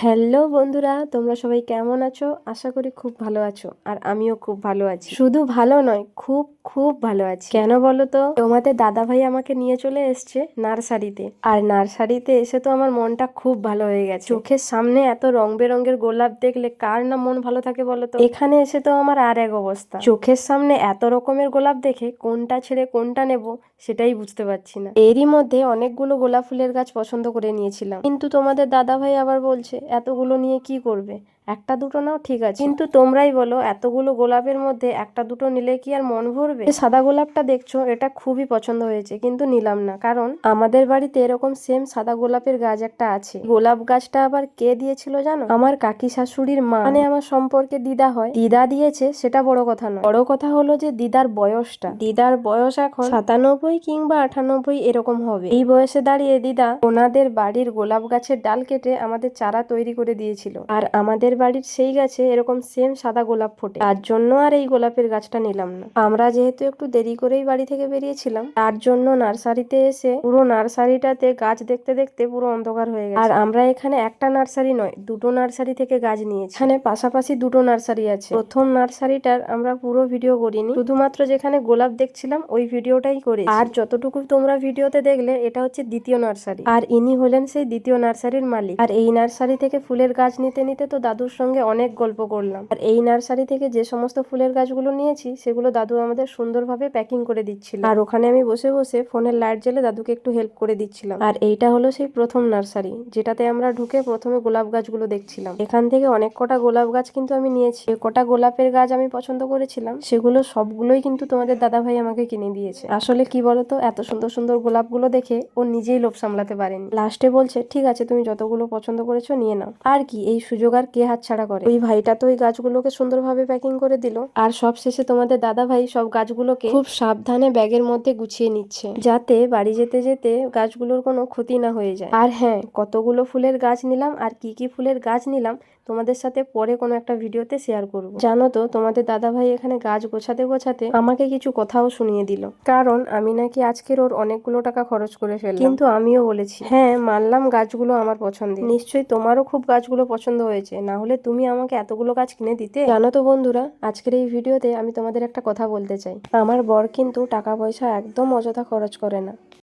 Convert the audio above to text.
Hello বন্ধুরা, তোমরা সবাই কেমন আছো? আশা করি খুব ভালো আছো। আর আমিও খুব ভালো আছি। শুধু ভালো নয়, খুব খুব ভালো আছি। কেন বলো তো? তোমাদের দাদা ভাই আমাকে নিয়ে চলে এসছে নার্সারিতে। আর নার্সারিতে এসে তো আমার মনটা খুব ভালো হয়ে গেছে। চোখের সামনে এত রং বেরঙের গোলাপ দেখলে কার না মন ভালো থাকে বলো তো? এখানে এসে তো আমার আর এক অবস্থা। চোখের সামনে এত রকমের গোলাপ দেখে কোনটা ছেড়ে কোনটা নেব সেটাই বুঝতে পারছি না। এরই মধ্যে অনেকগুলো গোলাপ ফুলের গাছ পছন্দ করে নিয়েছিলাম, কিন্তু তোমাদের দাদা ভাই আবার বলছে এতগুলো নিয়ে কি করবে, একটা দুটো নাও ঠিক আছে, কিন্তু তোমরাই বলো এতগুলো গোলাপের মধ্যে একটা দুটো নিলে কি আর মন ভরবে? যে সাদা গোলাপটা দেখছো এটা খুবই পছন্দ হয়েছে, কিন্তু নিলাম না, কারণ আমাদের বাড়িতে এরকম সেম সাদা গোলাপের গাছ একটা আছে। গোলাপ গাছটা আবার কে দিয়েছিল জানো? আমার কাকি শাশুড়ির মা, মানে আমার সম্পর্কে দিদা হয়। দিদা দিয়েছে সেটা বড় কথা নয়, বড় কথা হলো যে দিদার বয়সটা। দিদার বয়স এখন 97 কিংবা 98 এরকম হবে। এই বয়সে দাঁড়িয়ে দিদা ওনাদের বাড়ির গোলাপ গাছের ডাল কেটে আমাদের চারা তৈরি করে দিয়েছিল। আর আমাদের বাড়ির সেই গাছে এরকম সেম সাদা গোলাপ ফোটে, তার জন্য আর এই গোলাপের গাছটা নিলাম না। আমরা যেহেতু একটু দেরি করেই বাড়ি থেকে বেরিয়েছিলাম, তার জন্য নার্সারিতে এসে পুরো নার্সারিটাতে গাছ দেখতে দেখতে পুরো অন্ধকার হয়ে গেছে। আর আমরা এখানে একটা নার্সারি নয়, দুটো নার্সারি থেকে গাছ নিয়েছি। এখানে পাশাপাশি দুটো নার্সারি আছে। প্রথম নার্সারিটার আমরা পুরো ভিডিও করিনি, শুধুমাত্র যেখানে গোলাপ দেখছিলাম ওই ভিডিওটাই করেছি। আর যতটুকু তোমরা ভিডিওতে দেখলে এটা হচ্ছে দ্বিতীয় নার্সারি। আর ইনি হলেন সেই দ্বিতীয় নার্সারির মালিক। আর এই নার্সারি থেকে ফুলের গাছ নিতে নিতে তো দাদুর সঙ্গে অনেক গল্প করলাম। আর এই নার্সারি থেকে যে সমস্ত ফুলের গাছগুলো নিয়েছি সেগুলো দাদু আমাদের সুন্দরভাবে প্যাকিং করে দিচ্ছিল। আর ওখানে আমি বসে বসে ফোনের লাইট জ্বেলে দাদুকে একটু হেল্প করে দিচ্ছিলাম। আর এইটা হলো সেই প্রথম নার্সারি, যেটাতে আমরা ঢুকে প্রথমে গোলাপ গাছগুলো দেখছিলাম। এখান থেকে অনেক কটা গোলাপ গাছ কিন্তু আমি নিয়েছি। যে কটা গোলাপের গাছ আমি পছন্দ করেছিলাম সেগুলো সবগুলোই কিন্তু তোমাদের দাদা ভাই আমাকে কিনে দিয়েছে। আসলে কি বলতো, এত সুন্দর সুন্দর গোলাপগুলো দেখে ও নিজেই লোভ সামলাতে পারেনি। লাস্টে বলছে ঠিক আছে তুমি যতগুলো পছন্দ করেছো নিয়ে নাও। আর কি, এই সুযোগ আর কে হাতছাড়া করে? ওই ভাইটা তো ওই গাছগুলোকে সুন্দরভাবে প্যাকিং করে দিল। আর সব শেষে তোমাদের দাদা ভাই সব গাছগুলোকে খুব সাবধানে ব্যাগের মধ্যে গুছিয়ে নিচ্ছে, যাতে বাড়ি যেতে যেতে গাছগুলোর কোনো ক্ষতি না হয়ে যায়। আর হ্যাঁ, কতগুলো ফুলের গাছ নিলাম আর কি কি ফুলের গাছ নিলাম তোমাদের সাথে পরে কোনো একটা ভিডিওতে শেয়ার করব। জানো তো, তোমাদের দাদা ভাই এখানে গাছ গোছাতে গোছাতে আমাকে কিছু কথাও শুনিয়ে দিল, কারণ আমি নাকি আজকের ওর অনেকগুলো টাকা খরচ করে ফেললাম। কিন্তু আমিও বলেছি হ্যাঁ মানলাম গাছগুলো আমার পছন্দের, নিশ্চয়ই তোমারও খুব গাছগুলো পছন্দ হয়েছে, না হলে তুমি আমাকে এতগুলো গাছ কিনে দিতে। জানো তো বন্ধুরা, আজকের এই ভিডিওতে আমি তোমাদের একটা কথা বলতে চাই। আমার বর কিন্তু টাকা পয়সা একদম অযথা খরচ করে না।